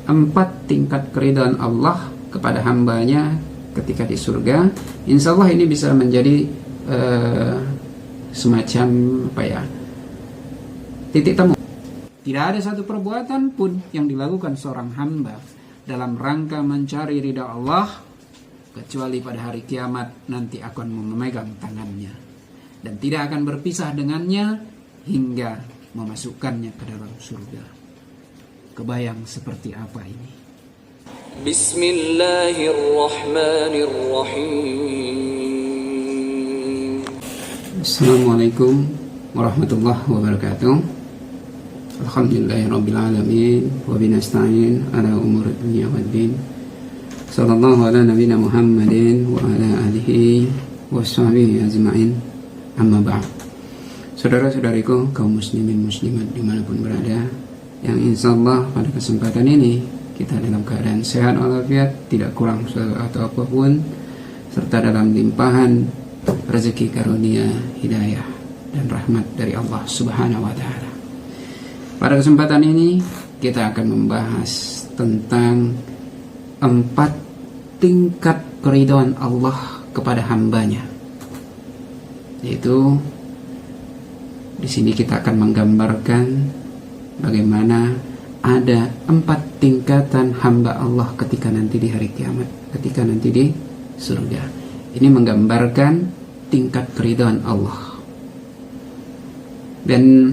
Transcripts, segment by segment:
4 tingkat keridhaan Allah kepada hambanya ketika di surga. Insya Allah ini bisa menjadi semacam titik temu. Tidak ada satu perbuatan pun yang dilakukan seorang hamba dalam rangka mencari ridha Allah kecuali pada hari kiamat nanti akan memegang tangannya dan tidak akan berpisah dengannya hingga memasukkannya ke dalam surga. Kebayang seperti apa ini? Bismillahirrahmanirrahim. Assalamualaikum warahmatullahi wabarakatuh. Alhamdulillahirrabbilalamin. Wabinasta'in ala umur dunia waddin. Sallallahu ala nabina Muhammadin wa ala alihi wa sahbihi ajma'in. Amma ba'd. Saudara-saudariku kaum muslimin muslimat dimanapun berada, yang insyaallah pada kesempatan ini kita dalam keadaan sehat walafiat, tidak kurang suatu atau apapun, serta dalam limpahan rezeki karunia, hidayah dan rahmat dari Allah Subhanahu wa taala. Pada kesempatan ini kita akan membahas tentang 4 tingkat keridhaan Allah kepada hambanya. Yaitu di sini kita akan menggambarkan bagaimana ada 4 tingkatan hamba Allah ketika nanti di hari kiamat, ketika nanti di surga. Ini menggambarkan tingkat keridhaan Allah. Dan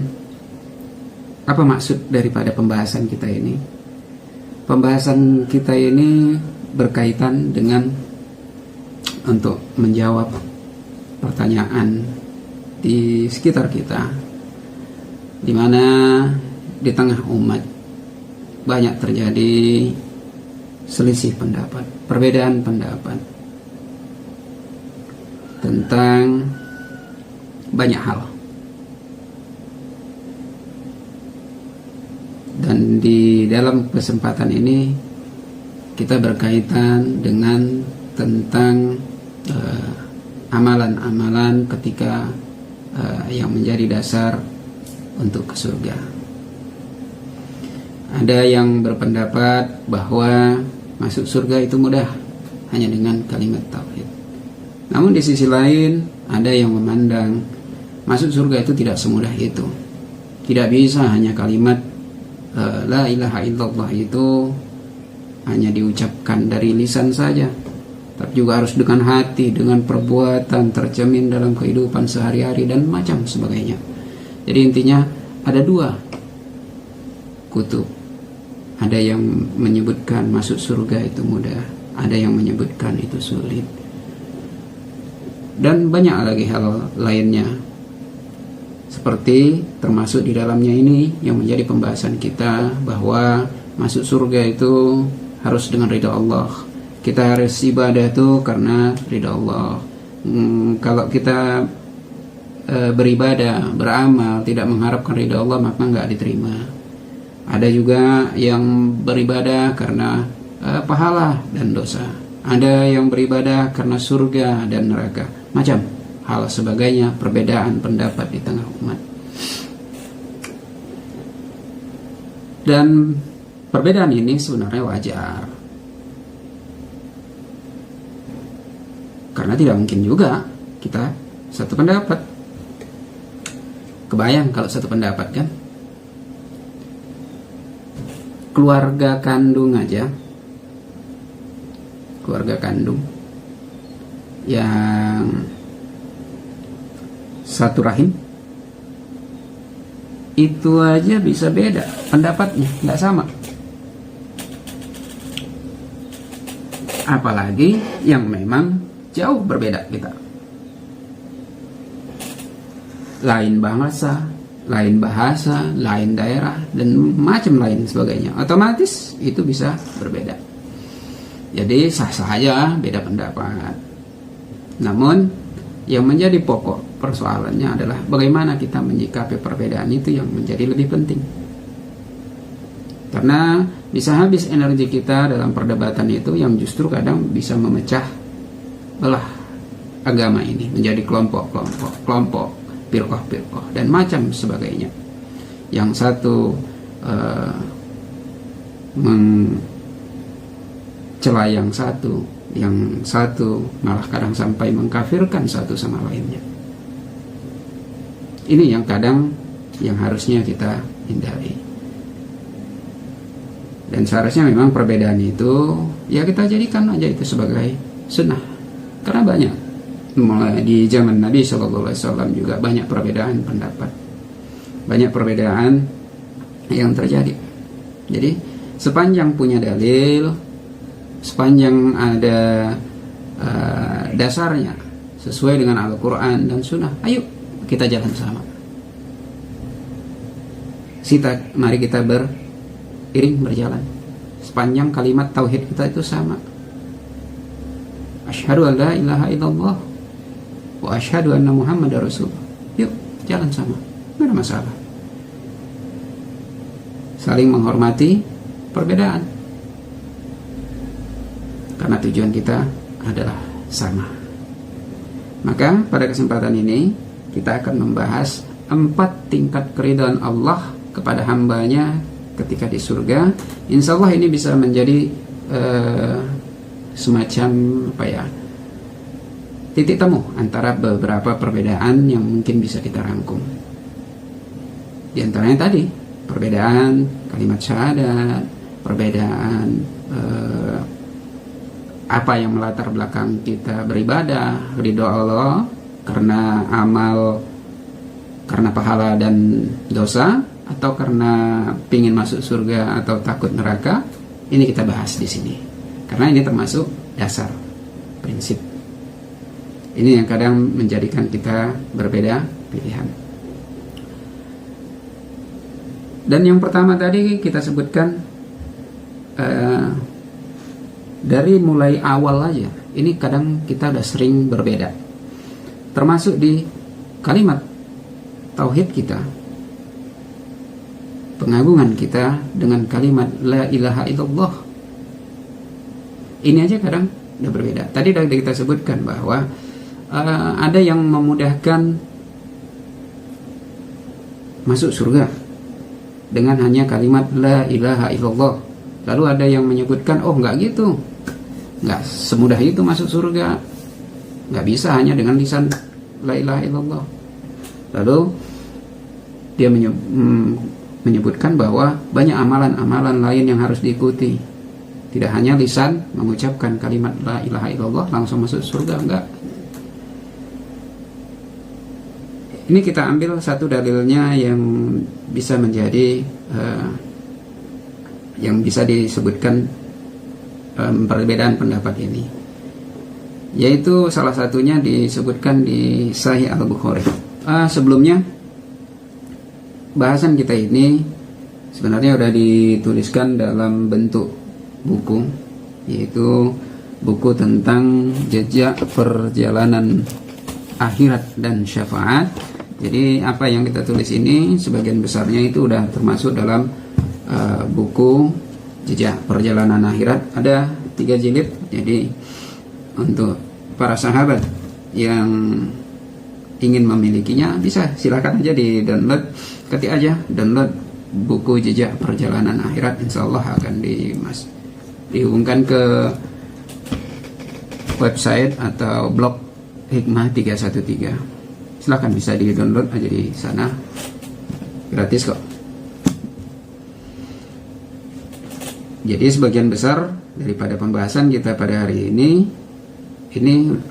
apa maksud daripada pembahasan kita ini? Pembahasan kita ini berkaitan dengan untuk menjawab pertanyaan di sekitar kita, di mana di tengah umat banyak terjadi selisih pendapat, perbedaan pendapat tentang banyak hal. Dan di dalam kesempatan ini kita berkaitan dengan tentang amalan-amalan ketika yang menjadi dasar untuk ke surga. Ada yang berpendapat bahwa masuk surga itu mudah hanya dengan kalimat tauhid. Namun di sisi lain ada yang memandang masuk surga itu tidak semudah itu. Tidak bisa hanya kalimat la ilaha illallah itu hanya diucapkan dari lisan saja, tapi juga harus dengan hati, dengan perbuatan tercermin dalam kehidupan sehari-hari dan macam sebagainya. Jadi intinya ada 2 kutub. Ada yang menyebutkan masuk surga itu mudah, ada yang menyebutkan itu sulit, dan banyak lagi hal lainnya. Seperti termasuk di dalamnya ini yang menjadi pembahasan kita, bahwa masuk surga itu harus dengan ridha Allah. Kita harus ibadah itu karena ridha Allah. Kalau kita beribadah, beramal tidak mengharapkan ridha Allah, maka nggak diterima. Ada juga yang beribadah karena pahala dan dosa. Ada yang beribadah karena surga dan neraka. Macam hal sebagainya, perbedaan pendapat di tengah umat. Dan perbedaan ini sebenarnya wajar, karena tidak mungkin juga kita satu pendapat. Kebayang kalau satu pendapat kan? Keluarga kandung aja, keluarga kandung yang satu rahim itu aja bisa beda pendapatnya, nggak sama. Apalagi yang memang jauh berbeda kita, lain bangsa, lain bahasa, lain daerah, dan macam lain sebagainya. Otomatis itu bisa berbeda. Jadi sah-sah aja beda pendapat. Namun yang menjadi pokok persoalannya adalah bagaimana kita menyikapi perbedaan itu yang menjadi lebih penting. Karena bisa habis energi kita dalam perdebatan itu yang justru kadang bisa memecah belah agama ini menjadi kelompok, firqah, dan macam sebagainya. Yang satu mencela yang satu malah kadang sampai mengkafirkan satu sama lainnya. Ini yang kadang yang harusnya kita hindari. Dan seharusnya memang perbedaan itu ya kita jadikan aja itu sebagai sunnah. Karena banyak, mulai di zaman Nabi SAW juga banyak perbedaan pendapat, banyak perbedaan yang terjadi. Jadi sepanjang punya dalil, sepanjang ada dasarnya sesuai dengan Al-Quran dan Sunnah, ayo kita jalan sama. Mari kita beriring berjalan sepanjang kalimat tauhid kita itu sama. Asyhadu an la ilaha illallah wa asyhadu anna Muhammadar Rasulullah. Yuk jalan sama, tidak ada masalah. Saling menghormati perbedaan, karena tujuan kita adalah sama. Maka pada kesempatan ini kita akan membahas 4 tingkat keridhaan Allah kepada hambanya ketika di surga. Insya Allah ini bisa menjadi semacam titik temu antara beberapa perbedaan yang mungkin bisa kita rangkum. Di antaranya tadi perbedaan kalimat syahadat, perbedaan apa yang melatar belakang kita beribadah, ridho Allah karena amal, karena pahala dan dosa, atau karena pingin masuk surga atau takut neraka. Ini kita bahas di sini karena ini termasuk dasar prinsip. Ini yang kadang menjadikan kita berbeda pilihan. Dan yang pertama tadi kita sebutkan dari mulai awal aja, ini kadang kita udah sering berbeda, termasuk di kalimat tauhid kita, pengagungan kita dengan kalimat la ilaha illallah. Ini aja kadang udah berbeda. Tadi udah kita sebutkan bahwa ada yang memudahkan masuk surga dengan hanya kalimat la ilaha illallah. Lalu ada yang menyebutkan, oh enggak gitu, enggak semudah itu masuk surga, enggak bisa hanya dengan lisan la ilaha illallah. Lalu dia menyebutkan bahwa banyak amalan-amalan lain yang harus diikuti. Tidak hanya lisan mengucapkan kalimat la ilaha illallah langsung masuk surga, enggak. Ini kita ambil satu dalilnya yang bisa menjadi yang bisa disebutkan perbedaan pendapat ini, yaitu salah satunya disebutkan di Sahih Al-Bukhari. Sebelumnya bahasan kita ini sebenarnya sudah dituliskan dalam bentuk buku, yaitu buku tentang jejak perjalanan akhirat dan syafaat. Jadi apa yang kita tulis ini sebagian besarnya itu sudah termasuk dalam buku jejak perjalanan akhirat. Ada 3 jilid. Jadi untuk para sahabat yang ingin memilikinya bisa silakan aja di download, ketik aja download buku jejak perjalanan akhirat, insya Allah akan dihubungkan ke website atau blog Hikmah 313. Silakan bisa di download aja di sana, gratis kok. Jadi sebagian besar daripada pembahasan kita pada hari ini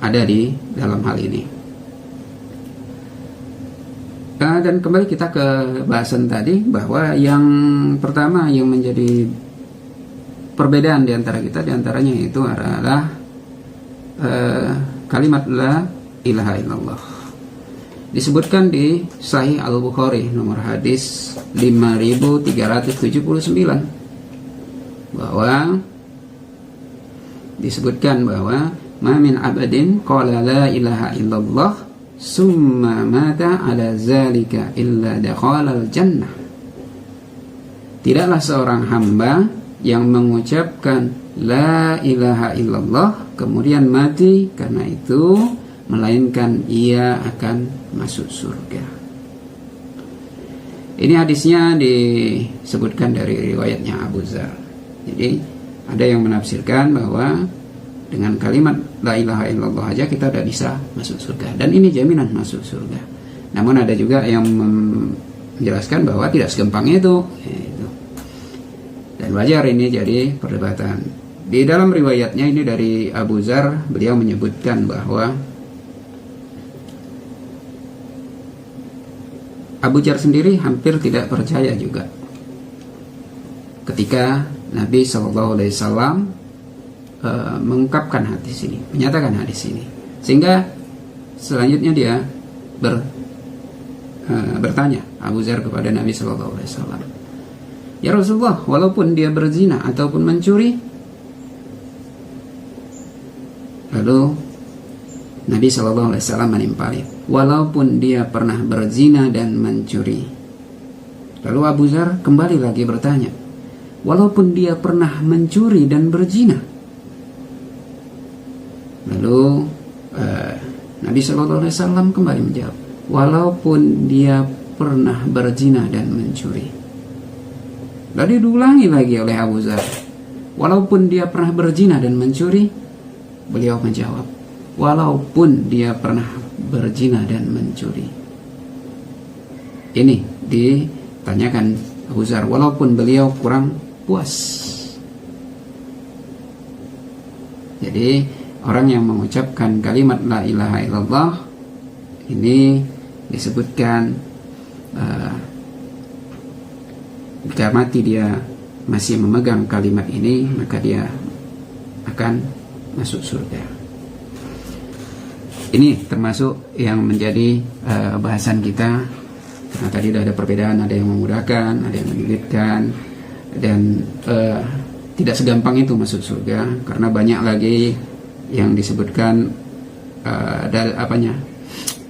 ada di dalam hal ini. Dan kembali kita ke bahasan tadi, bahwa yang pertama yang menjadi perbedaan di antara kita, di antaranya itu adalah kalimat la ilaha illallah. Disebutkan di Sahih Al-Bukhari nomor hadis 5379 bahwa disebutkan bahwa ma min abadin qala la ilaha illallah summa mata ala zalika illa dakhalal jannah. Tidaklah seorang hamba yang mengucapkan la ilaha illallah kemudian mati karena itu, melainkan ia akan masuk surga. Ini hadisnya disebutkan dari riwayatnya Abu Dzar. Jadi ada yang menafsirkan bahwa dengan kalimat la ilaha illallah aja kita udah bisa masuk surga, dan ini jaminan masuk surga. Namun ada juga yang menjelaskan bahwa tidak segampang itu. Dan wajar ini jadi perdebatan. Di dalam riwayatnya ini dari Abu Dzar, beliau menyebutkan bahwa Abu Dzar sendiri hampir tidak percaya juga ketika Nabi SAW mengungkapkan hadis ini, menyatakan hadis ini, sehingga selanjutnya dia bertanya Abu Dzar kepada Nabi SAW, ya Rasulullah, walaupun dia berzina ataupun mencuri. Lalu Nabi SAW menimpali, walaupun dia pernah berzina dan mencuri. Lalu Abu Dzar kembali lagi bertanya, walaupun dia pernah mencuri dan berzina. Lalu Nabi SAW kembali menjawab, walaupun dia pernah berzina dan mencuri. Lalu diulangi lagi oleh Abu Dzar, walaupun dia pernah berzina dan mencuri. Beliau menjawab, walaupun dia pernah berzina dan mencuri. Ini ditanyakan Abu Dzar, walaupun beliau kurang puas. Jadi orang yang mengucapkan kalimat la ilaha illallah ini disebutkan jika mati dia masih memegang kalimat ini, maka dia akan masuk surga. Ini termasuk yang menjadi bahasan kita. Nah, tadi ada perbedaan, ada yang memudahkan, ada yang menyulitkan, dan tidak segampang itu masuk surga, karena banyak lagi yang disebutkan dari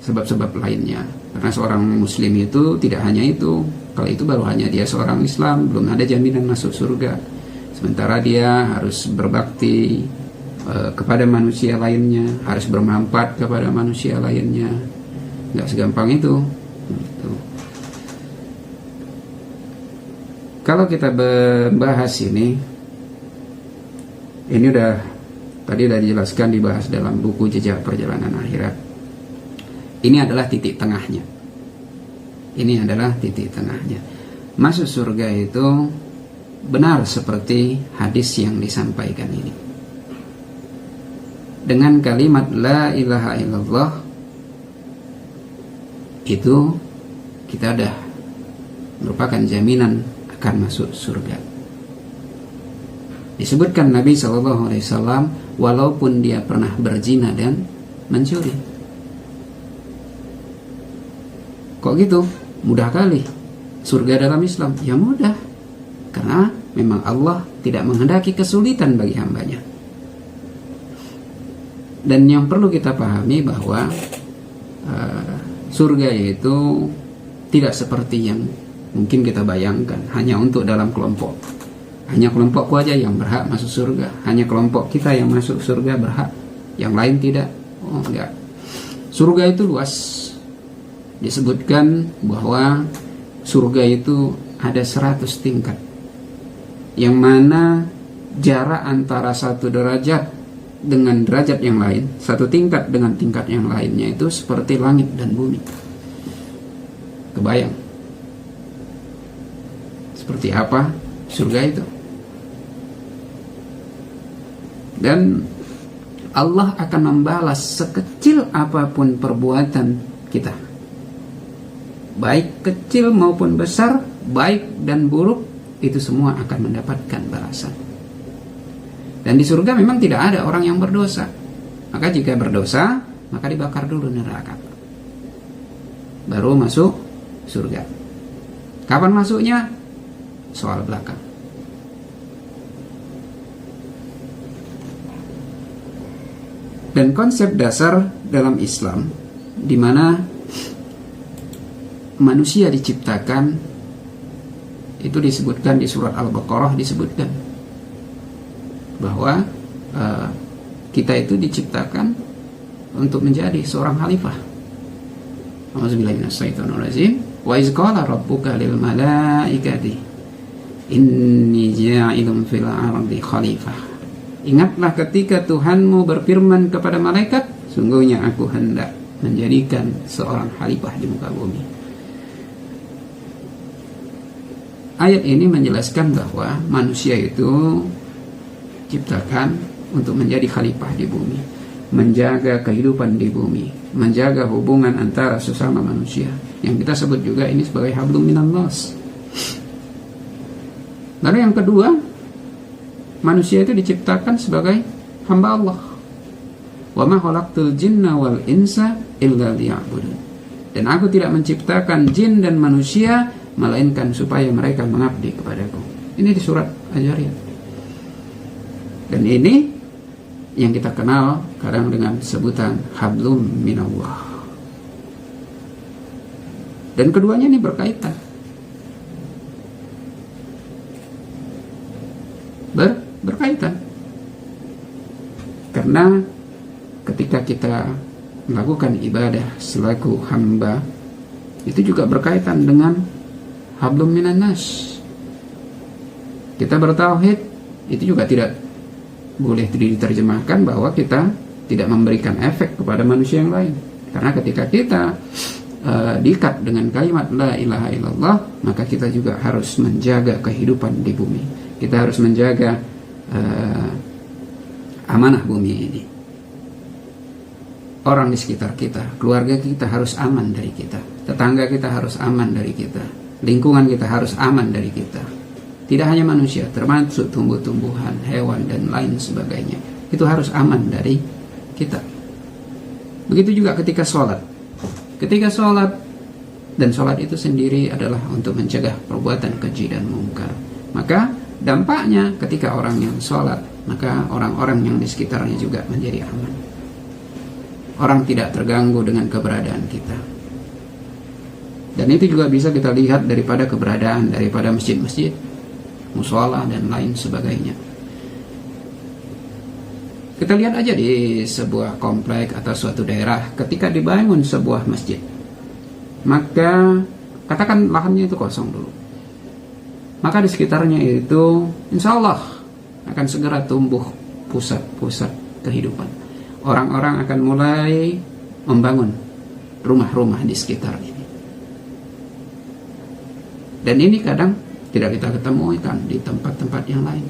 sebab-sebab lainnya. Karena seorang muslim itu tidak hanya itu. Kalau itu baru hanya dia seorang Islam, belum ada jaminan masuk surga. Sementara dia harus berbakti kepada manusia lainnya, harus bermanfaat kepada manusia lainnya. Nggak segampang itu. Kalau kita bahas ini tadi sudah dijelaskan, dibahas dalam buku Jejak Perjalanan Akhirat. Ini adalah titik tengahnya. Ini adalah titik tengahnya. Masuk surga itu benar seperti hadis yang disampaikan ini. Dengan kalimat la ilaha illallah itu kita dah merupakan jaminan akan masuk surga. Disebutkan Nabi SAW, walaupun dia pernah berzina dan mencuri. Kok gitu? Mudah kali surga dalam Islam. Ya mudah, karena memang Allah tidak menghendaki kesulitan bagi hambanya. Dan yang perlu kita pahami bahwa surga itu tidak seperti yang mungkin kita bayangkan, hanya untuk dalam kelompok. Hanya kelompokku aja yang berhak masuk surga, hanya kelompok kita yang masuk surga berhak, yang lain tidak. Oh enggak. Surga itu luas. Disebutkan bahwa surga itu ada 100 tingkat, yang mana jarak antara satu derajat dengan derajat yang lain, satu tingkat dengan tingkat yang lainnya itu seperti langit dan bumi. Kebayang seperti apa surga itu? Dan Allah akan membalas sekecil apapun perbuatan kita, baik kecil maupun besar, baik dan buruk, itu semua akan mendapatkan balasan. Dan di surga memang tidak ada orang yang berdosa. Maka jika berdosa, maka dibakar dulu neraka, baru masuk surga. Kapan masuknya? Soal belakang. Dan konsep dasar dalam Islam, di mana manusia diciptakan, itu disebutkan di surat Al-Baqarah, disebutkan bahwa kita itu diciptakan untuk menjadi seorang khalifah. A'udzubillahi minasyaitonir rajim. Wa iz qala rabbuka lil malaikati inni ja'ilun fil ardi khalifah. Ingatlah ketika Tuhanmu berfirman kepada malaikat, sungguhnya aku hendak menjadikan seorang khalifah di muka bumi. Ayat ini menjelaskan bahwa manusia itu ciptakan untuk menjadi khalifah di bumi, menjaga kehidupan di bumi, menjaga hubungan antara sesama manusia, yang kita sebut juga ini sebagai hablum minallas. Lalu yang kedua, manusia itu diciptakan sebagai hamba Allah. Wa ma khalaqtul jinna wal insa illa liya'budun. Dan aku tidak menciptakan jin dan manusia melainkan supaya mereka mengabdi kepadaku. Ini di surat Al-Zariyat. Dan ini yang kita kenal kadang dengan sebutan hablum minallah. Dan keduanya ini berkaitan. Berkaitan. Karena ketika kita melakukan ibadah selaku hamba, itu juga berkaitan dengan hablum minan nas. Kita bertauhid, itu juga tidak boleh diterjemahkan bahwa kita tidak memberikan efek kepada manusia yang lain. Karena ketika kita diikat dengan kalimat la ilaha illallah, maka kita juga harus menjaga kehidupan di bumi. Kita harus menjaga amanah bumi ini. Orang di sekitar kita, keluarga kita harus aman dari kita, tetangga kita harus aman dari kita, lingkungan kita harus aman dari kita. Tidak hanya manusia, termasuk tumbuh-tumbuhan, hewan, dan lain sebagainya. Itu harus aman dari kita. Begitu juga ketika sholat. Ketika sholat, dan sholat itu sendiri adalah untuk mencegah perbuatan keji dan mungkar. Maka dampaknya ketika orang yang sholat, maka orang-orang yang di sekitarnya juga menjadi aman. Orang tidak terganggu dengan keberadaan kita. Dan itu juga bisa kita lihat daripada keberadaan daripada masjid-masjid, mushola, dan lain sebagainya. Kita lihat aja di sebuah komplek atau suatu daerah, ketika dibangun sebuah masjid, maka katakan lahannya itu kosong dulu, maka di sekitarnya itu insya Allah akan segera tumbuh pusat-pusat kehidupan. Orang-orang akan mulai membangun rumah-rumah di sekitar ini. Dan ini kadang tidak kita ketemukan di tempat-tempat yang lain.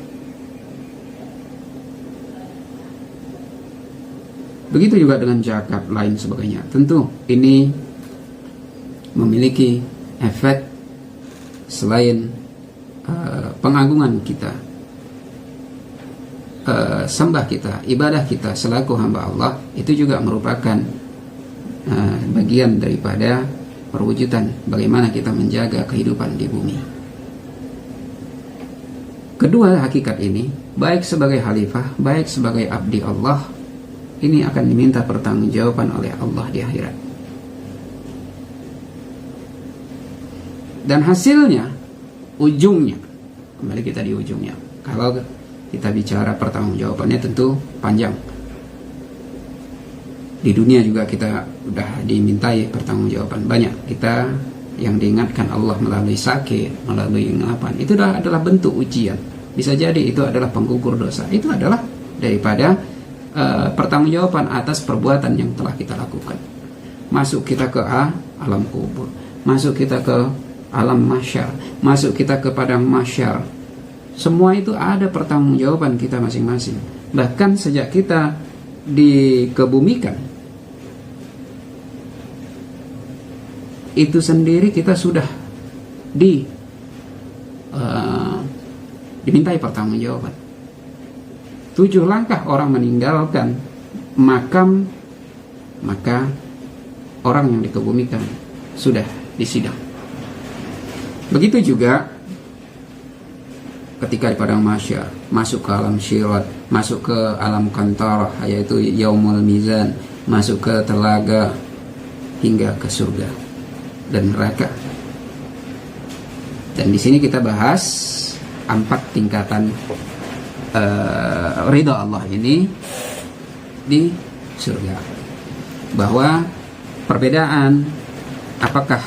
Begitu juga dengan zakat lain sebagainya. Tentu ini memiliki efek selain pengagungan kita, sembah kita, ibadah kita selaku hamba Allah, itu juga merupakan bagian daripada perwujudan bagaimana kita menjaga kehidupan di bumi. Kedua hakikat ini, baik sebagai khalifah, baik sebagai abdi Allah, ini akan diminta pertanggungjawaban oleh Allah di akhirat. Dan hasilnya, ujungnya, kembali kita di ujungnya. Kalau kita bicara pertanggungjawabannya tentu panjang. Di dunia juga kita udah dimintai pertanggungjawaban banyak. Kita yang diingatkan Allah melalui sakit, melalui ingatan, itu adalah bentuk ujian. Bisa jadi itu adalah penggugur dosa. Itu adalah daripada pertanggungjawaban atas perbuatan yang telah kita lakukan. Masuk kita ke alam kubur, masuk kita ke alam mahsyar, masuk kita ke padang mahsyar. Semua itu ada pertanggungjawaban kita masing-masing. Bahkan sejak kita dikebumikan, itu sendiri kita sudah dimintai pertanggungjawaban. 7 langkah orang meninggalkan makam, maka orang yang dikebumikan sudah disidang. Begitu juga ketika di padang mahsyar, masuk ke alam syirat, masuk ke alam kantarah, yaitu yaumul mizan, masuk ke telaga, hingga ke surga dan neraka. Dan di sini kita bahas 4 tingkatan ridha Allah ini di surga. Bahwa perbedaan apakah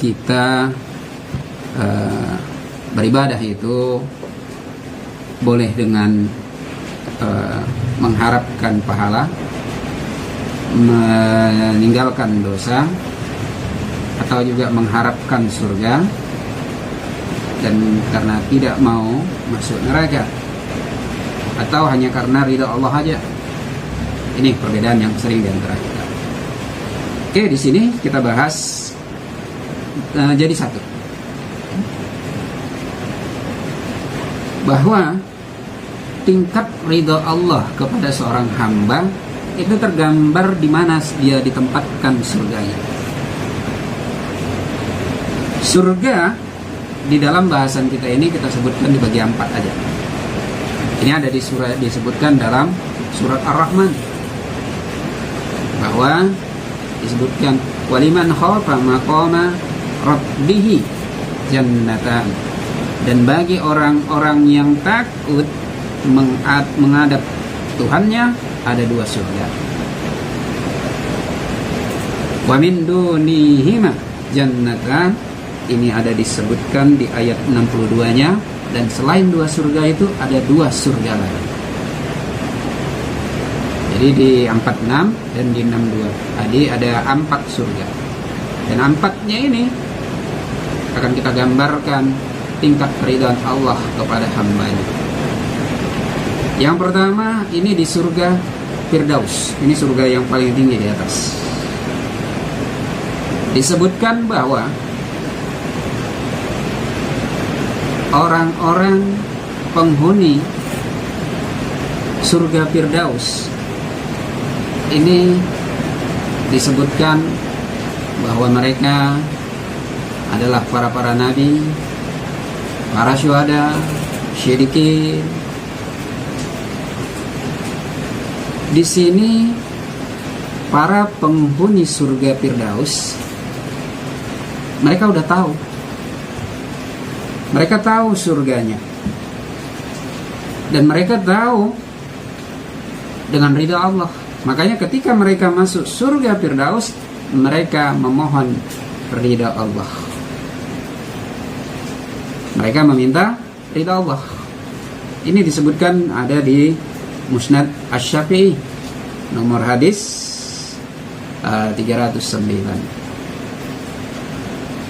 kita Beribadah itu boleh dengan mengharapkan pahala, meninggalkan dosa, atau juga mengharapkan surga, dan karena tidak mau masuk neraka, atau hanya karena ridha Allah aja. Ini perbedaan yang sering di antara kita. Oke, di sini kita bahas jadi satu, bahwa tingkat ridha Allah kepada seorang hamba itu tergambar di mana dia ditempatkan surganya. Surga di dalam bahasan kita ini kita sebutkan dibagi 4 aja. Ini ada di surat, disebutkan dalam surat Ar-Rahman, bahwa disebutkan waliman khafa maqama rabbih jannatan, dan bagi orang-orang yang takut menghadap Tuhannya ada 2 surga. Wa min dunihima jannatan, ini ada disebutkan di ayat 62-nya, dan selain 2 surga itu ada 2 surga lain. Jadi di 46 dan di 62 tadi ada 4 surga, dan 4-nya ini akan kita gambarkan tingkat keridhaan Allah kepada hambanya. Yang pertama ini di surga Firdaus, ini surga yang paling tinggi di atas. Disebutkan bahwa orang-orang penghuni surga Firdaus ini disebutkan bahwa mereka adalah para nabi, para syuhada, syedikin. Di sini para penghuni surga Firdaus mereka udah tahu. Mereka tahu surganya, dan mereka tahu dengan ridha Allah. Makanya ketika mereka masuk surga Firdaus, mereka memohon ridha Allah. Mereka meminta ridha Allah. Ini disebutkan ada di Musnad Asy-Syafi'i, nomor hadis 309.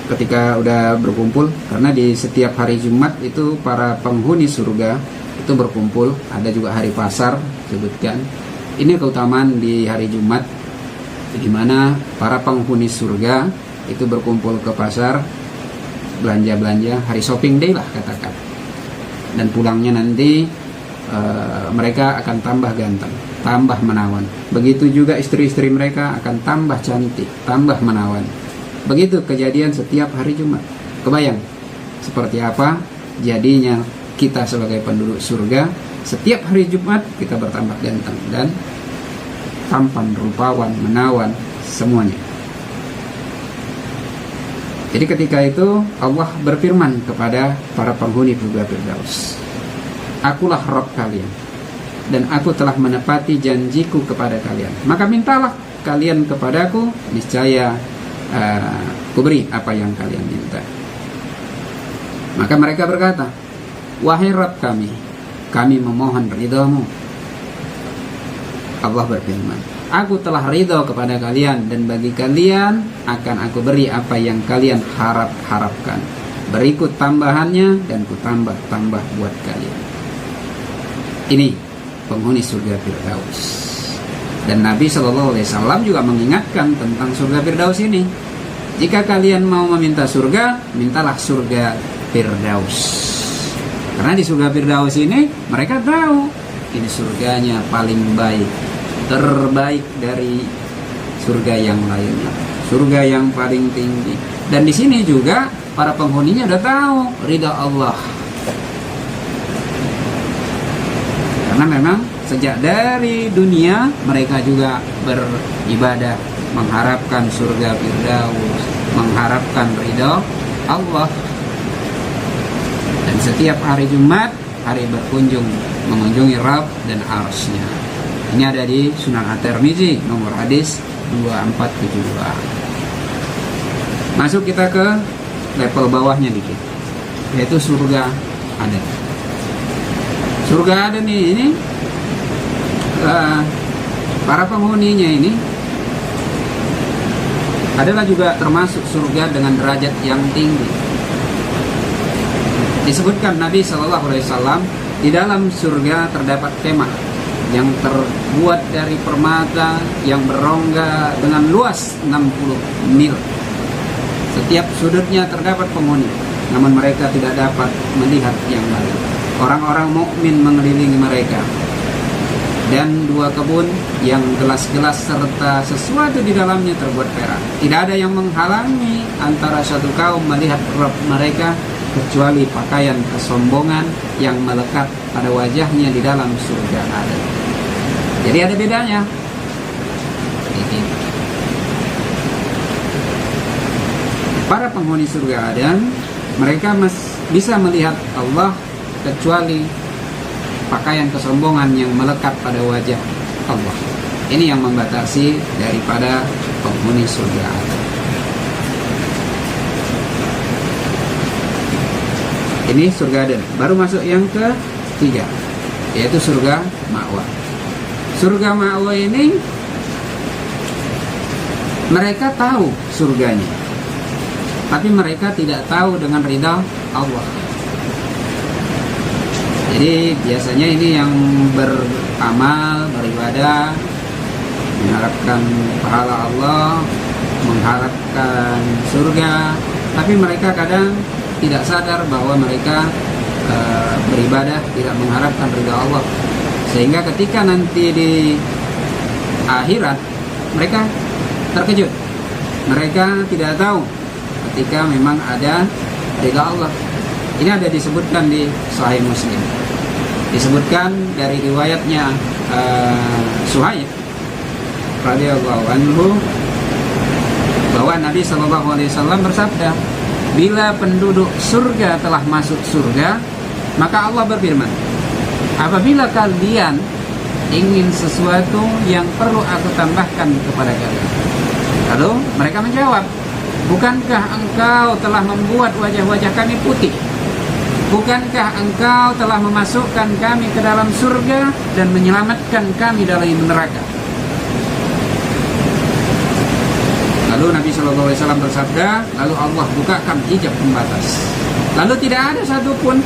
Ketika udah berkumpul, karena di setiap hari Jumat itu para penghuni surga itu berkumpul, ada juga hari pasar disebutkan. Ini keutamaan di hari Jumat, di mana para penghuni surga itu berkumpul ke pasar, belanja-belanja, hari shopping day lah katakan. Dan pulangnya nanti mereka akan tambah ganteng, tambah menawan. Begitu juga istri-istri mereka akan tambah cantik, tambah menawan. Begitu kejadian setiap hari Jumat. Kebayang seperti apa jadinya kita sebagai penduduk surga. Setiap hari Jumat kita bertambah ganteng dan tampan, rupawan, menawan, semuanya. Jadi ketika itu Allah berfirman kepada para penghuni surga Firdaus, akulah Rabb kalian, dan aku telah menepati janjiku kepada kalian. Maka mintalah kalian kepadaku, niscaya kuberi apa yang kalian minta. Maka mereka berkata, wahai Rabb kami memohon ridhamu. Allah berfirman, aku telah ridha kepada kalian, dan bagi kalian akan aku beri apa yang kalian harapkan. Berikut tambahannya, dan ku tambah buat kalian. Ini penghuni surga Firdaus. Dan Nabi SAW juga mengingatkan tentang surga Firdaus ini. Jika kalian mau meminta surga, mintalah surga Firdaus. Karena di surga Firdaus ini mereka tahu ini surganya paling baik, terbaik dari surga yang lainnya, surga yang paling tinggi. Dan di sini juga para penghuninya udah tahu ridha Allah. Karena memang sejak dari dunia mereka juga beribadah, mengharapkan surga Firdaus, mengharapkan ridha Allah. Dan setiap hari Jumat, hari berkunjung, mengunjungi Rabb dan Arsy-Nya. Ini ada di Sunan At-Tirmizi, nomor hadis 2472. Masuk kita ke level bawahnya dikit. yaitu surga Aden. Surga Aden ini para penghuninya ini adalah juga termasuk surga dengan derajat yang tinggi. Disebutkan Nabi SAW, di dalam surga terdapat kemah yang terbuat dari permata yang berongga dengan luas 60 mil. Setiap sudutnya terdapat penghuni, namun mereka tidak dapat melihat yang lain. Orang-orang mukmin mengelilingi mereka, dan 2 kebun yang gelas-gelas serta sesuatu di dalamnya terbuat perak. Tidak ada yang menghalangi antara satu kaum melihat Rabb mereka kecuali pakaian kesombongan yang melekat pada wajahnya di dalam surga Aden. Jadi ada bedanya. Para penghuni surga Aden, mereka bisa melihat Allah kecuali pakaian kesombongan yang melekat pada wajah Allah. Ini yang membatasi daripada penghuni surga Aden. Ini surga Aden. Baru masuk yang ketiga, yaitu surga Ma'wa. Surga Ma'wa ini mereka tahu surganya, tapi mereka tidak tahu dengan ridha Allah. Jadi biasanya ini yang beramal, beribadah, mengharapkan pahala Allah, mengharapkan surga, tapi mereka kadang tidak sadar bahwa mereka beribadah tidak mengharapkan ridha Allah, sehingga ketika nanti di akhirat mereka terkejut, mereka tidak tahu ketika memang ada ridha Allah. Ini ada disebutkan di Sahih Muslim, disebutkan dari riwayatnya Suhaib radhiyallahu anhu bahwa Nabi SAW bersabda, bila penduduk surga telah masuk surga, maka Allah berfirman, apabila kalian ingin sesuatu yang perlu aku tambahkan kepada kalian. Lalu mereka menjawab, bukankah engkau telah membuat wajah-wajah kami putih? Bukankah engkau telah memasukkan kami ke dalam surga dan menyelamatkan kami dari neraka? Lalu Nabi SAW bersabda, lalu Allah bukakan hijab pembatas. Lalu tidak ada satupun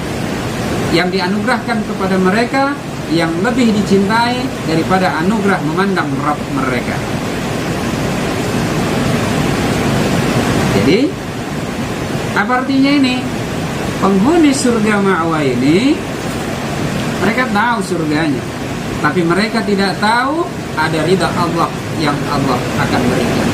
yang dianugerahkan kepada mereka yang lebih dicintai daripada anugerah memandang Rabb mereka. Jadi, apa artinya ini? Penghuni surga Ma'wa ini, mereka tahu surganya, tapi mereka tidak tahu ada ridha Allah yang Allah akan berikan.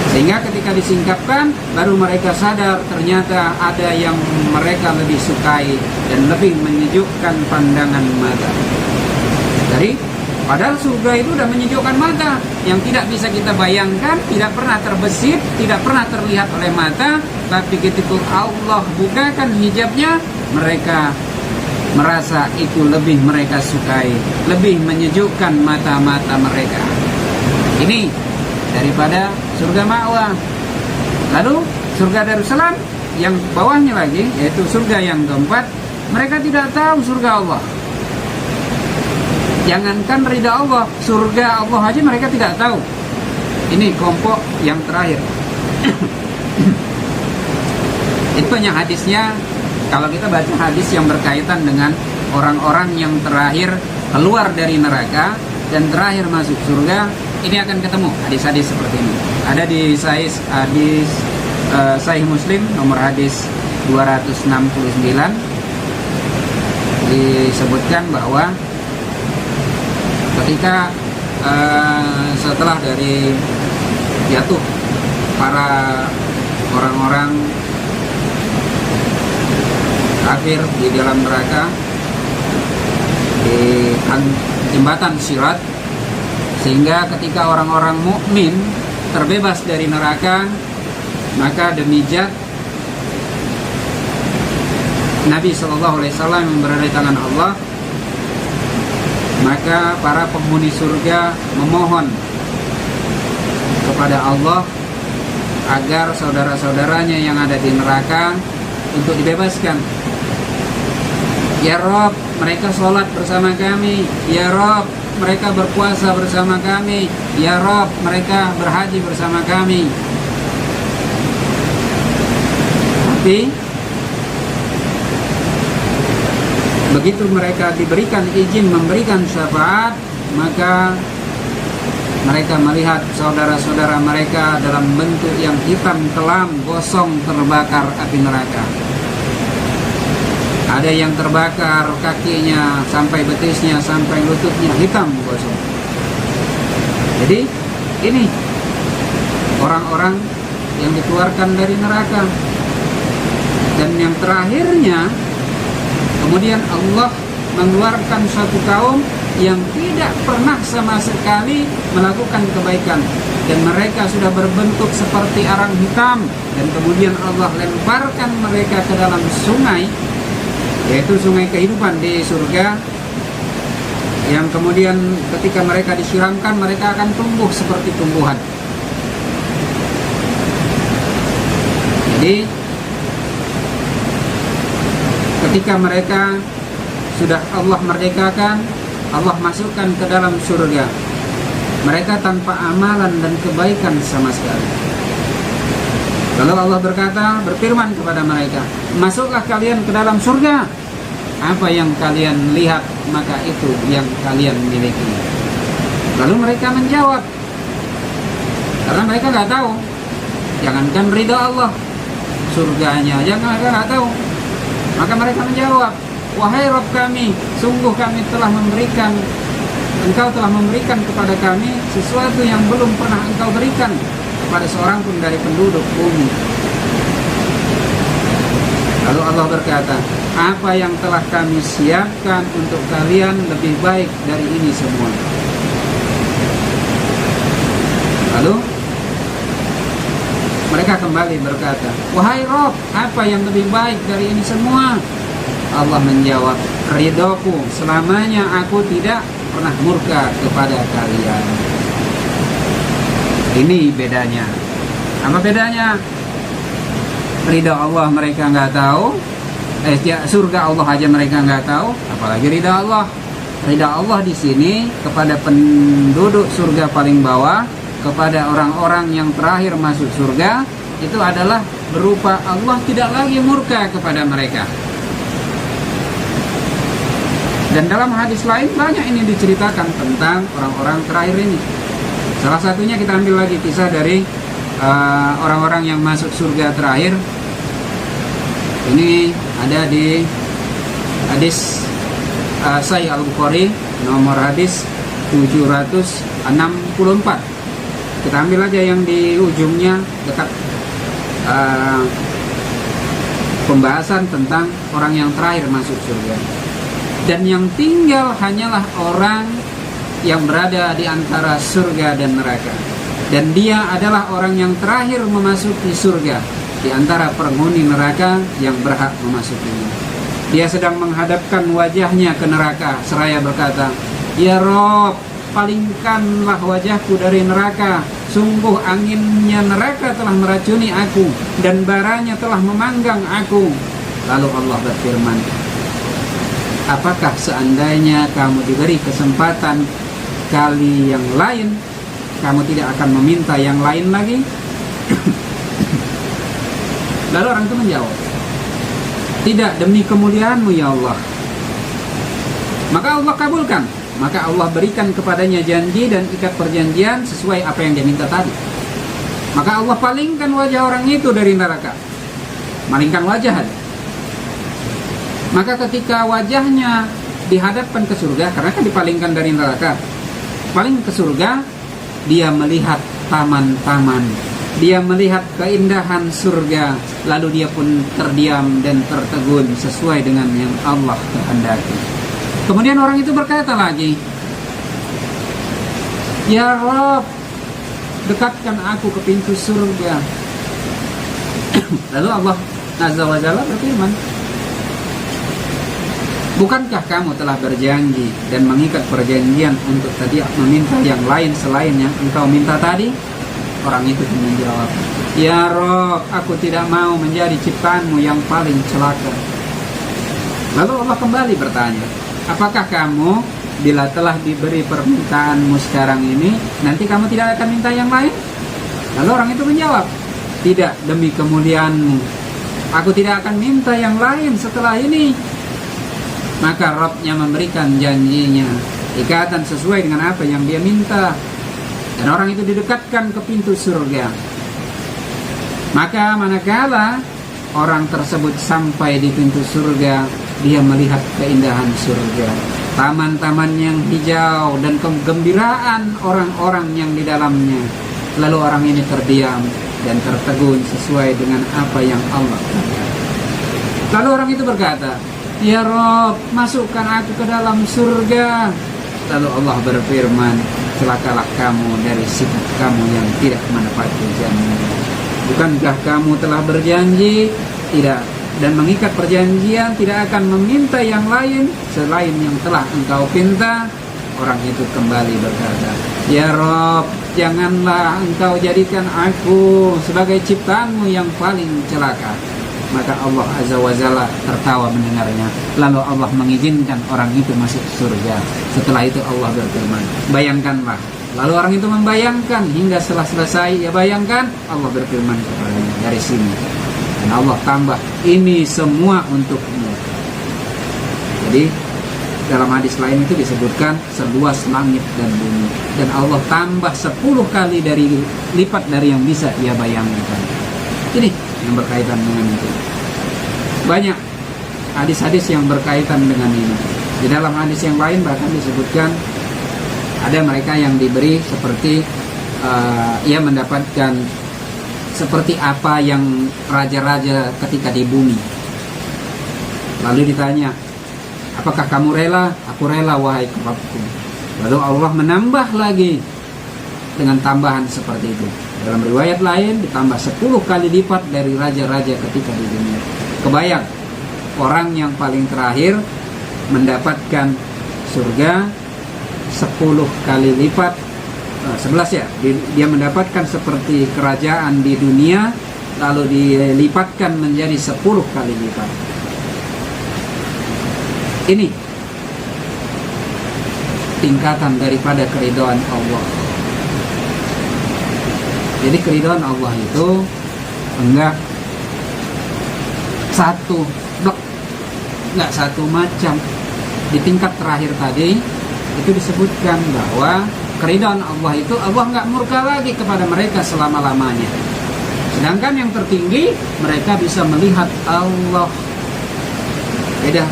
Sehingga ketika disingkapkan, baru mereka sadar ternyata ada yang mereka lebih sukai dan lebih menyejukkan pandangan mata. Jadi, padahal surga itu sudah menyejukkan mata, yang tidak bisa kita bayangkan, tidak pernah terbesit, tidak pernah terlihat oleh mata. Tapi ketika Allah bukakan hijabnya, mereka merasa itu lebih mereka sukai, lebih menyejukkan mata-mata mereka. Ini daripada surga Ma'wa. Lalu surga Darussalam yang bawahnya lagi, yaitu surga yang keempat, mereka tidak tahu surga Allah. Jangankan ridha Allah, surga Allah aja mereka tidak tahu. Ini kelompok yang terakhir. Itu hanya hadisnya. Kalau kita baca hadis yang berkaitan dengan orang-orang yang terakhir keluar dari neraka dan terakhir masuk surga, ini akan ketemu hadis-hadis seperti ini. Ada di Sahih Muslim nomor hadis 269, disebutkan bahwa ketika setelah dari jatuh para orang-orang kafir di dalam neraka di jembatan Sirat, sehingga ketika orang-orang mukmin terbebas dari neraka, maka demi zat Nabi SAW yang berada di tangan Allah, maka para penghuni surga memohon kepada Allah agar saudara-saudaranya yang ada di neraka untuk dibebaskan. Ya Rob, mereka sholat bersama kami. Ya Rob, mereka berpuasa bersama kami. Ya Rob, mereka berhaji bersama kami. Tapi begitu mereka diberikan izin memberikan syafaat, maka mereka melihat saudara-saudara mereka dalam bentuk yang hitam kelam, gosong, terbakar api neraka. Ada yang terbakar kakinya sampai betisnya, sampai lututnya, hitam gosong. Jadi ini orang-orang yang dikeluarkan dari neraka. Dan yang terakhirnya, kemudian Allah mengeluarkan suatu kaum yang tidak pernah sama sekali melakukan kebaikan, dan mereka sudah berbentuk seperti arang hitam, dan kemudian Allah lemparkan mereka ke dalam sungai, yaitu sungai kehidupan di surga, yang kemudian ketika mereka disiramkan, mereka akan tumbuh seperti tumbuhan. Jadi ketika mereka sudah Allah merdekakan, Allah masukkan ke dalam surga, mereka tanpa amalan dan kebaikan sama sekali. Lalu Allah berfirman kepada mereka, masuklah kalian ke dalam surga. Apa yang kalian lihat, maka itu yang kalian miliki. Lalu mereka menjawab, karena mereka nggak tahu. Jangankan ridha Allah, surganya aja mereka nggak tahu. Maka mereka menjawab, wahai Rabb kami, sungguh kami telah memberikan, Engkau telah memberikan kepada kami sesuatu yang belum pernah Engkau berikan kepada seorang pun dari penduduk bumi. Lalu Allah berkata, apa yang telah kami siapkan untuk kalian lebih baik dari ini semua. Lalu mereka kembali berkata, wahai Rob, apa yang lebih baik dari ini semua? Allah menjawab, ridhoku, selamanya aku tidak pernah murka kepada kalian. Ini bedanya. Apa bedanya? Ridha Allah mereka nggak tahu, surga Allah aja mereka nggak tahu, apalagi ridha Allah. Ridha Allah di sini kepada penduduk surga paling bawah, kepada orang-orang yang terakhir masuk surga, itu adalah berupa Allah tidak lagi murka kepada mereka. Dan dalam hadis lain banyak ini diceritakan tentang orang-orang terakhir ini. Salah satunya kita ambil lagi kisah dari orang-orang yang masuk surga terakhir. Ini ada di hadis Sahih Al-Bukhari nomor hadis 764. Kita ambil aja yang di ujungnya dekat pembahasan tentang orang yang terakhir masuk surga. Dan yang tinggal hanyalah orang yang berada di antara surga dan neraka. Dan dia adalah orang yang terakhir memasuki surga di antara penghuni neraka yang berhak memasukinya. Dia sedang menghadapkan wajahnya ke neraka seraya berkata, ya Rob, palingkanlah wajahku dari neraka. Sungguh anginnya neraka telah meracuni aku, dan baranya telah memanggang aku. Lalu Allah berfirman, apakah seandainya kamu diberi kesempatan kali yang lain, kamu tidak akan meminta yang lain lagi? Lalu orang itu menjawab, tidak, demi kemuliaan-Mu ya Allah. Maka Allah kabulkan. Maka Allah berikan kepadanya janji dan ikat perjanjian sesuai apa yang dia minta tadi. Maka Allah palingkan wajah orang itu dari neraka. Malingkan wajah. Maka ketika wajahnya dihadapkan ke surga, karena kan dipalingkan dari neraka, paling ke surga, dia melihat taman-taman, dia melihat keindahan surga, lalu dia pun terdiam dan tertegun sesuai dengan yang Allah kehendaki. Kemudian orang itu berkata lagi, ya Rabb, dekatkan aku ke pintu surga. Lalu Allah Azza wa Jalla berfirman, bukankah kamu telah berjanji dan mengikat perjanjian untuk tidak meminta yang lain selain yang engkau minta tadi? Orang itu menjawab, "Ya Rob, aku tidak mau menjadi ciptaanmu yang paling celaka." Lalu Allah kembali bertanya, "Apakah kamu bila telah diberi permintaanmu sekarang ini, nanti kamu tidak akan minta yang lain?" Lalu orang itu menjawab, "Tidak, demi kemuliaanmu, aku tidak akan minta yang lain setelah ini." Maka Rabb-nya memberikan janjinya, ikatan sesuai dengan apa yang dia minta. Dan orang itu didekatkan ke pintu surga. Maka manakala orang tersebut sampai di pintu surga, dia melihat keindahan surga, taman-taman yang hijau, dan kegembiraan orang-orang yang di dalamnya. Lalu orang ini terdiam dan tertegun sesuai dengan apa yang Allah katakan. Lalu orang itu berkata, "Ya Rob, masukkan aku ke dalam surga." Lalu Allah berfirman, "Celakalah kamu dari sikap kamu yang tidak menepati janji. Bukankah kamu telah berjanji tidak dan mengikat perjanjian tidak akan meminta yang lain selain yang telah engkau pinta?" Orang itu kembali berkata, "Ya Rob, janganlah engkau jadikan aku sebagai ciptaanmu yang paling celaka." Maka Allah Azza wa Jalla tertawa mendengarnya. Lalu Allah mengizinkan orang itu masuk surga. Setelah itu Allah berfirman, "Bayangkanlah." Lalu orang itu membayangkan, hingga setelah selesai ia bayangkan, Allah berfirman kepadanya, "Dari sini." Dan Allah tambah, "Ini semua untukmu." Jadi dalam hadis lain itu disebutkan seluas langit dan bumi, dan Allah tambah 10 kali dari lipat dari yang bisa ia bayangkan. Ini yang berkaitan dengan itu. Banyak hadis-hadis yang berkaitan dengan ini. Di dalam hadis yang lain bahkan disebutkan ada mereka yang diberi seperti ia mendapatkan seperti apa yang raja-raja ketika di bumi. Lalu ditanya, "Apakah kamu rela?" "Aku rela, wahai Rabbku." Lalu Allah menambah lagi dengan tambahan seperti itu. Dalam riwayat lain ditambah 10 kali lipat dari raja-raja ketika di dunia. Kebayang, orang yang paling terakhir mendapatkan surga 10 kali lipat, 11 ya, dia mendapatkan seperti kerajaan di dunia, lalu dilipatkan menjadi 10 kali lipat. Ini tingkatan daripada keridhaan Allah. Jadi keridhaan Allah itu enggak satu blok, enggak satu macam. Di tingkat terakhir tadi itu disebutkan bahwa keridhaan Allah itu Allah enggak murka lagi kepada mereka selama-lamanya. Sedangkan yang tertinggi mereka bisa melihat Allah. Beda.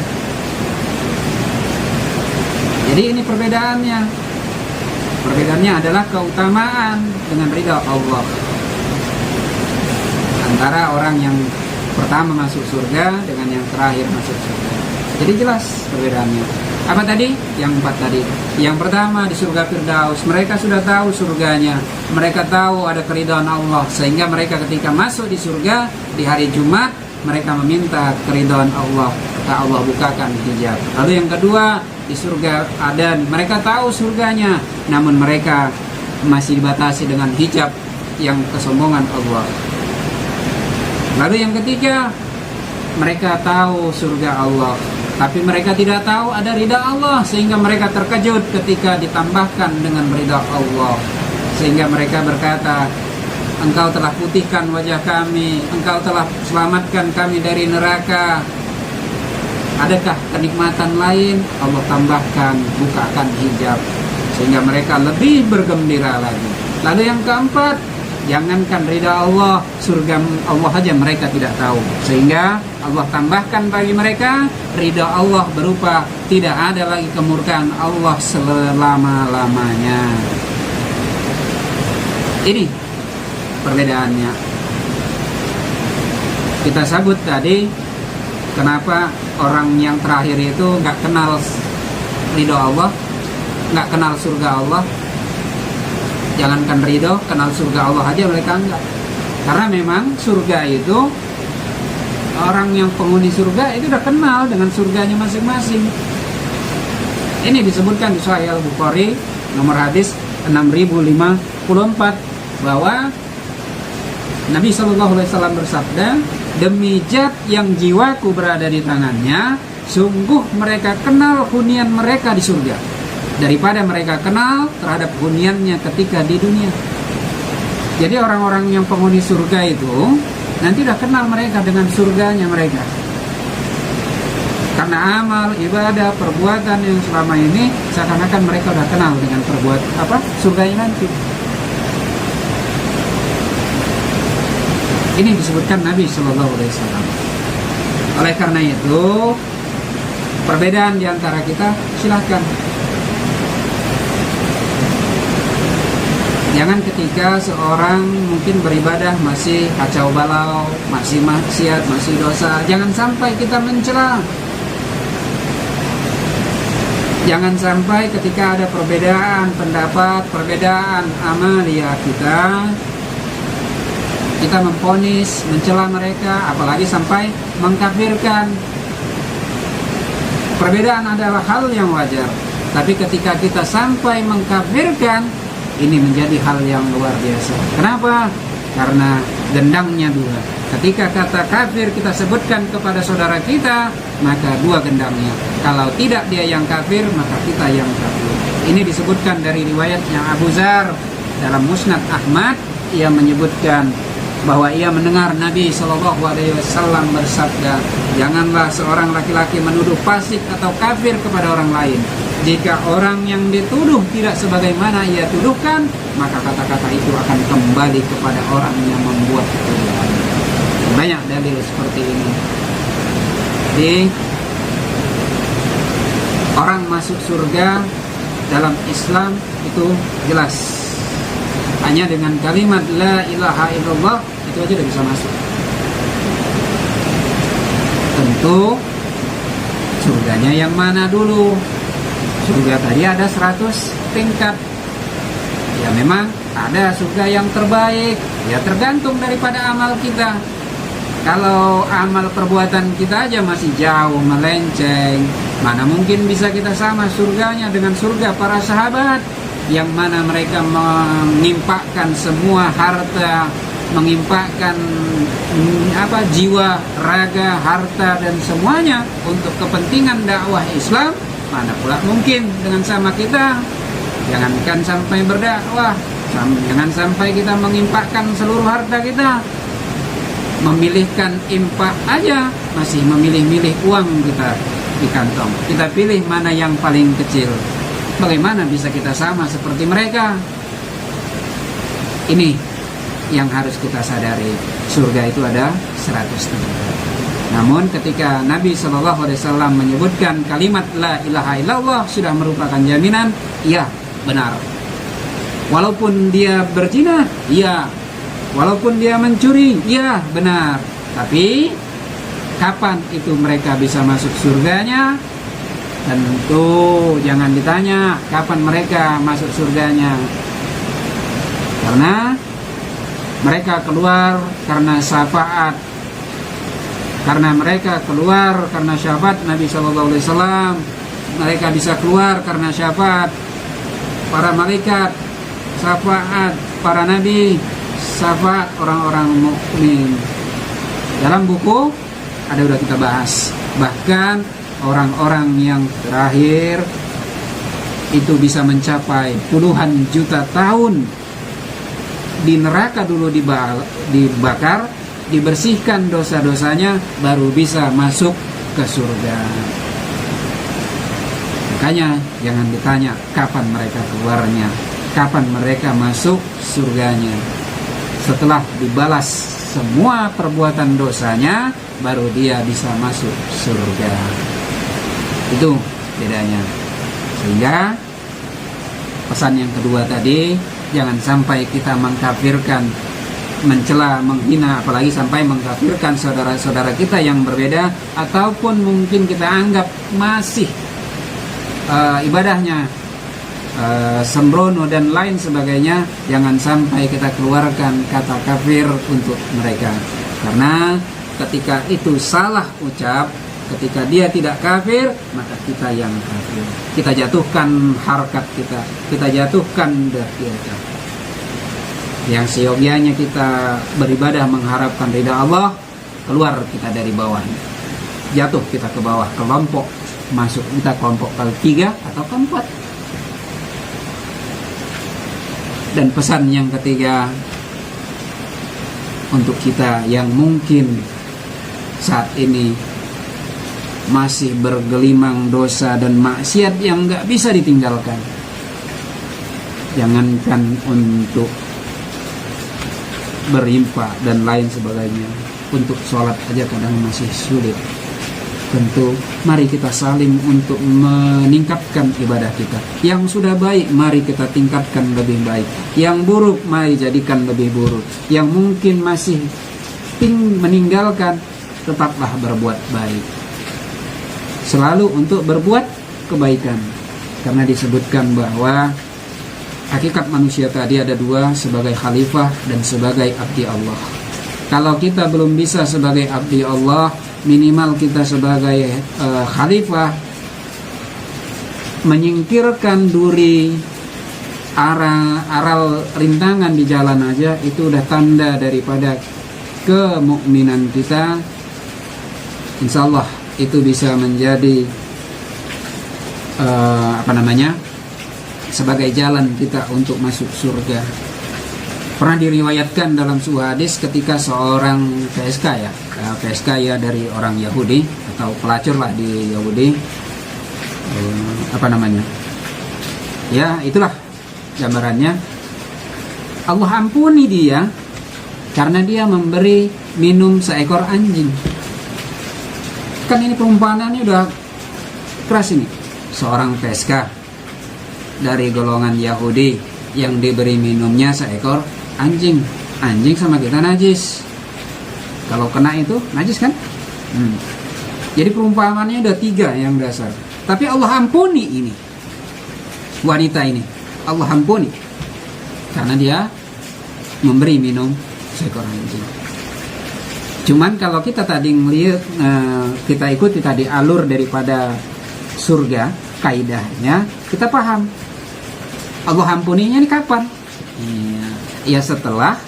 Jadi ini perbedaannya. Perbedaannya adalah keutamaan dengan ridha Allah antara orang yang pertama masuk surga dengan yang terakhir masuk surga. Jadi jelas perbedaannya. Apa tadi? Yang 4 tadi. Yang pertama di surga Firdaus, mereka sudah tahu surganya, mereka tahu ada keridhaan Allah, sehingga mereka ketika masuk di surga di hari Jumat mereka meminta keridhaan Allah, maka Allah bukakan hijab. Lalu yang kedua, di surga Adan, mereka tahu surganya, namun mereka masih dibatasi dengan hijab yang kesombongan Allah. Lalu yang ketiga, mereka tahu surga Allah, tapi mereka tidak tahu ada ridha Allah, sehingga mereka terkejut ketika ditambahkan dengan ridha Allah, sehingga mereka berkata, "Engkau telah putihkan wajah kami, Engkau telah selamatkan kami dari neraka. Adakah kenikmatan lain?" Allah tambahkan, bukakan hijab, sehingga mereka lebih bergembira lagi. Lalu yang keempat, jangankan ridha Allah, surga Allah aja mereka tidak tahu, sehingga Allah tambahkan bagi mereka ridha Allah berupa tidak ada lagi kemurkaan Allah selama-lamanya. Ini perbedaannya. Kita sebut tadi kenapa orang yang terakhir itu nggak kenal ridho Allah, nggak kenal surga Allah. Jangankan ridho, kenal surga Allah aja mereka enggak. Karena memang surga itu, orang yang penghuni surga itu udah kenal dengan surganya masing-masing. Ini disebutkan di Sahih Al-Bukhari nomor hadis 6054 bahwa Nabi SAW bersabda, demi zat yang jiwaku berada di tangannya, sungguh mereka kenal hunian mereka di surga daripada mereka kenal terhadap huniannya ketika di dunia. Jadi orang-orang yang penghuni surga itu nanti udah kenal mereka dengan surganya mereka, karena amal, ibadah, perbuatan yang selama ini seakan-akan mereka udah kenal dengan surganya nanti. Ini disebutkan Nabi SAW. Oleh karena itu, perbedaan di antara kita silahkan. Jangan ketika seorang mungkin beribadah masih kacau balau, masih maksiat, masih dosa, jangan sampai kita mencela. Jangan sampai ketika ada perbedaan pendapat, perbedaan amalia kita memponis, mencela mereka, apalagi sampai mengkafirkan. Perbedaan adalah hal yang wajar, tapi ketika kita sampai mengkafirkan, ini menjadi hal yang luar biasa. Kenapa? Karena gendangnya dua. Ketika kata kafir kita sebutkan kepada saudara kita, maka dua gendangnya. Kalau tidak dia yang kafir, maka kita yang kafir. Ini disebutkan dari riwayatnya Abu Dzar dalam Musnad Ahmad. Ia menyebutkan bahwa ia mendengar Nabi SAW bersabda, janganlah seorang laki-laki menuduh fasik atau kafir kepada orang lain. Jika orang yang dituduh tidak sebagaimana ia tuduhkan, maka kata-kata itu akan kembali kepada orang yang membuat ketuduhan. Banyak dalil seperti ini. Jadi orang masuk surga dalam Islam itu jelas. Hanya dengan kalimat la ilaha illallah itu aja udah bisa masuk. Tentu surganya yang mana dulu? Surga tadi ada 100 tingkat. Ya memang ada surga yang terbaik. Ya tergantung daripada amal kita. Kalau amal perbuatan kita aja masih jauh melenceng, mana mungkin bisa kita sama surganya dengan surga para sahabat, yang mana mereka mengimpakkan semua harta, mengimpakkan jiwa, raga, harta dan semuanya untuk kepentingan dakwah Islam. Mana pula mungkin dengan sama kita. Jangankan sampai berdakwah, jangan sampai kita mengimpakkan seluruh harta kita, memilihkan impak aja masih memilih-milih uang kita di kantong. Kita pilih mana yang paling kecil. Bagaimana bisa kita sama seperti mereka? Ini yang harus kita sadari. Surga itu ada 100 tingkat. Namun ketika Nabi SAW menyebutkan kalimat la ilaha illallah sudah merupakan jaminan, ya benar. Walaupun dia berzina, ya. Walaupun dia mencuri, ya benar. Tapi kapan itu mereka bisa masuk surganya? Tentu jangan ditanya kapan mereka masuk surganya, karena mereka keluar karena syafaat, karena mereka keluar karena syafaat Nabi SAW. Mereka bisa keluar karena syafaat para malaikat, syafaat para nabi, syafaat orang-orang mukmin. Dalam buku ada udah kita bahas, bahkan orang-orang yang terakhir itu bisa mencapai puluhan juta tahun di neraka dulu dibakar, dibersihkan dosa-dosanya, baru bisa masuk ke surga. Makanya jangan ditanya kapan mereka keluarnya, kapan mereka masuk surganya. Setelah dibalas semua perbuatan dosanya, baru dia bisa masuk surga. Itu bedanya. Sehingga pesan yang kedua tadi, jangan sampai kita mengkafirkan, mencela, menghina, apalagi sampai mengkafirkan saudara-saudara kita yang berbeda, ataupun mungkin kita anggap masih ibadahnya sembrono dan lain sebagainya. Jangan sampai kita keluarkan kata kafir untuk mereka, karena ketika itu salah ucap, ketika dia tidak kafir, maka kita yang kafir. Kita jatuhkan harkat kita jatuhkan dah kita. Yang seyogianya kita beribadah mengharapkan ridha Allah, keluar kita dari bawah, jatuh kita ke bawah, kelompok masuk kita kelompok ketiga atau keempat. Dan pesan yang ketiga untuk kita yang mungkin saat ini masih bergelimang dosa dan maksiat yang gak bisa ditinggalkan, jangankan untuk berimpah dan lain sebagainya, untuk sholat aja kadang masih sulit. Tentu mari kita saling untuk meningkatkan ibadah kita. Yang sudah baik mari kita tingkatkan lebih baik, yang buruk mari jadikan lebih buruk. Yang mungkin masih meninggalkan, tetaplah berbuat baik, selalu untuk berbuat kebaikan. Karena disebutkan bahwa hakikat manusia tadi ada dua, sebagai khalifah dan sebagai abdi Allah. Kalau kita belum bisa sebagai abdi Allah, minimal kita sebagai khalifah menyingkirkan duri aral rintangan di jalan aja, itu udah tanda daripada kemukminan kita. Insya Allah itu bisa menjadi sebagai jalan kita untuk masuk surga. Pernah diriwayatkan dalam sebuah hadis ketika seorang PSK ya dari orang Yahudi atau pelacur lah di Yahudi, ya itulah gambarannya. Allah ampuni dia karena dia memberi minum seekor anjing. Kan ini perumpamaannya udah keras ini. Seorang PSK dari golongan Yahudi yang diberi minumnya seekor anjing. Anjing sama kita najis. Kalau kena itu najis kan? Jadi perumpamaannya udah 3 yang dasar. Tapi Allah ampuni ini, wanita ini Allah ampuni karena dia memberi minum seekor anjing. Cuman kalau kita tadi ngelihat, kita ikuti tadi alur daripada surga, kaidahnya kita paham Allah ampuninya ini kapan? Ya setelah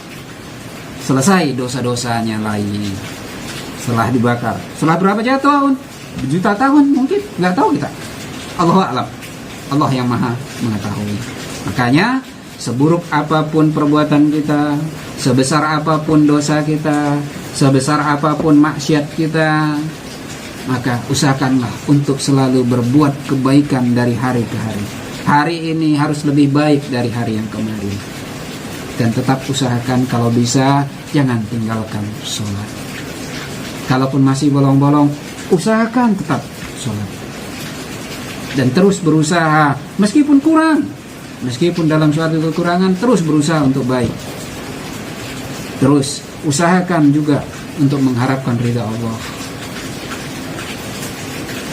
selesai dosa-dosanya lain, setelah dibakar. Setelah berapa tahun? Juta tahun mungkin, nggak tahu kita. Allahu a'lam. Allah yang maha mengetahui. Makanya seburuk apapun perbuatan kita, sebesar apapun dosa kita, sebesar apapun maksiat kita, maka usahakanlah untuk selalu berbuat kebaikan dari hari ke hari. Hari ini harus lebih baik dari hari yang kemarin. Dan tetap usahakan kalau bisa jangan tinggalkan sholat. Kalaupun masih bolong-bolong, usahakan tetap sholat. Dan terus berusaha, meskipun kurang, meskipun dalam suatu kekurangan, terus berusaha untuk baik. Terus usahakan juga untuk mengharapkan ridha Allah.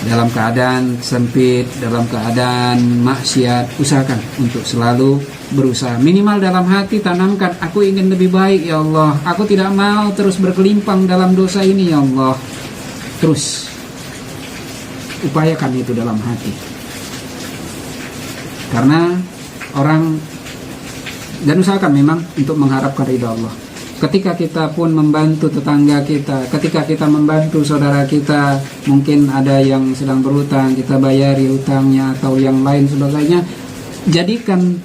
Dalam keadaan sempit, dalam keadaan maksiat, usahakan untuk selalu berusaha. Minimal dalam hati tanamkan, aku ingin lebih baik ya Allah, aku tidak mau terus berkelimpang dalam dosa ini ya Allah. Terus upayakan itu dalam hati. Karena orang, dan usahakan memang untuk mengharapkan ridha Allah. Ketika kita pun membantu tetangga kita, ketika kita membantu saudara kita, mungkin ada yang sedang berhutang, kita bayari hutangnya atau yang lain sebagainya, jadikan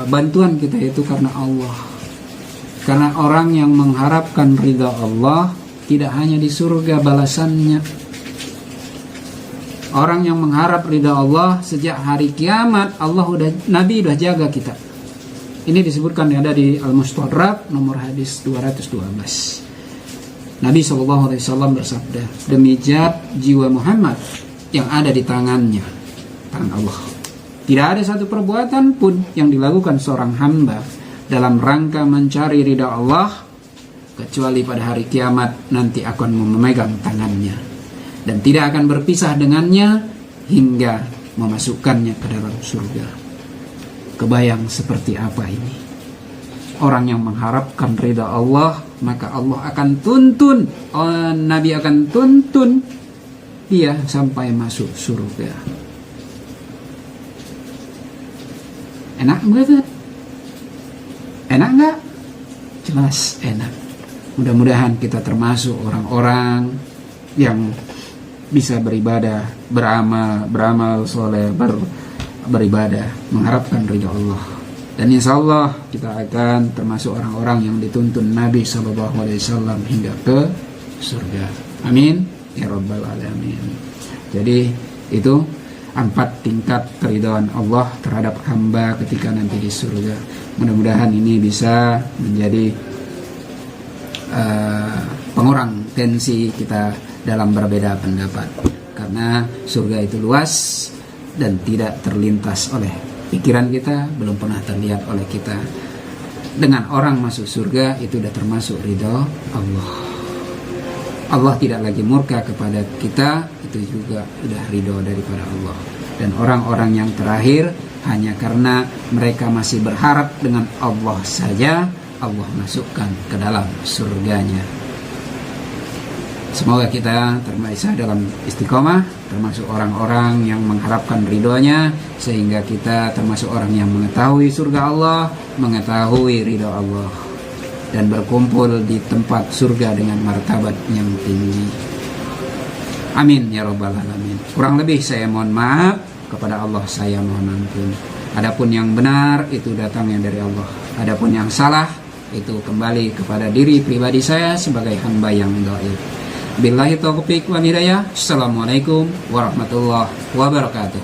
bantuan kita itu karena Allah. Karena orang yang mengharapkan ridha Allah tidak hanya di surga balasannya. Orang yang mengharap ridha Allah sejak hari kiamat, Nabi udah jaga kita. Ini disebutkan ada di Al-Mustadrak nomor hadis 212. Nabi SAW bersabda, demi zat jiwa Muhammad yang ada di tangannya, tangan Allah, tidak ada satu perbuatan pun yang dilakukan seorang hamba dalam rangka mencari ridha Allah kecuali pada hari kiamat nanti akan memegang tangannya dan tidak akan berpisah dengannya hingga memasukkannya ke dalam surga. Kebayang seperti apa ini? Orang yang mengharapkan ridha Allah, maka Allah akan tuntun, Nabi akan tuntun dia sampai masuk surga. Enak banget. Enak nggak? Jelas enak. Mudah-mudahan kita termasuk orang-orang yang bisa beribadah, beramal soleh, beribadah, mengharapkan ridha Allah. Dan insya Allah kita akan termasuk orang-orang yang dituntun Nabi SAW hingga ke surga. Amin ya rabbal alamin. Jadi itu 4 tingkat keridhaan Allah terhadap hamba ketika nanti di surga. Mudah-mudahan ini bisa menjadi pengurang tensi kita dalam berbeda pendapat, karena surga itu luas dan tidak terlintas oleh pikiran kita, belum pernah terlihat oleh kita. Dengan orang masuk surga itu sudah termasuk ridho Allah. Allah tidak lagi murka kepada kita, itu juga sudah ridho daripada Allah. Dan orang-orang yang terakhir hanya karena mereka masih berharap dengan Allah saja, Allah masukkan ke dalam surganya. Semoga kita termasuk dalam istiqomah, termasuk orang-orang yang mengharapkan ridhonya, sehingga kita termasuk orang yang mengetahui surga Allah, mengetahui ridho Allah, dan berkumpul di tempat surga dengan martabat yang tinggi. Amin ya rabbal alamin. Kurang lebih saya mohon maaf, kepada Allah saya mohon ampun. Adapun yang benar itu datangnya dari Allah, adapun yang salah itu kembali kepada diri pribadi saya sebagai hamba yang dhaif. Billahi taufiq wal hidayah. Assalamualaikum warahmatullahi wabarakatuh.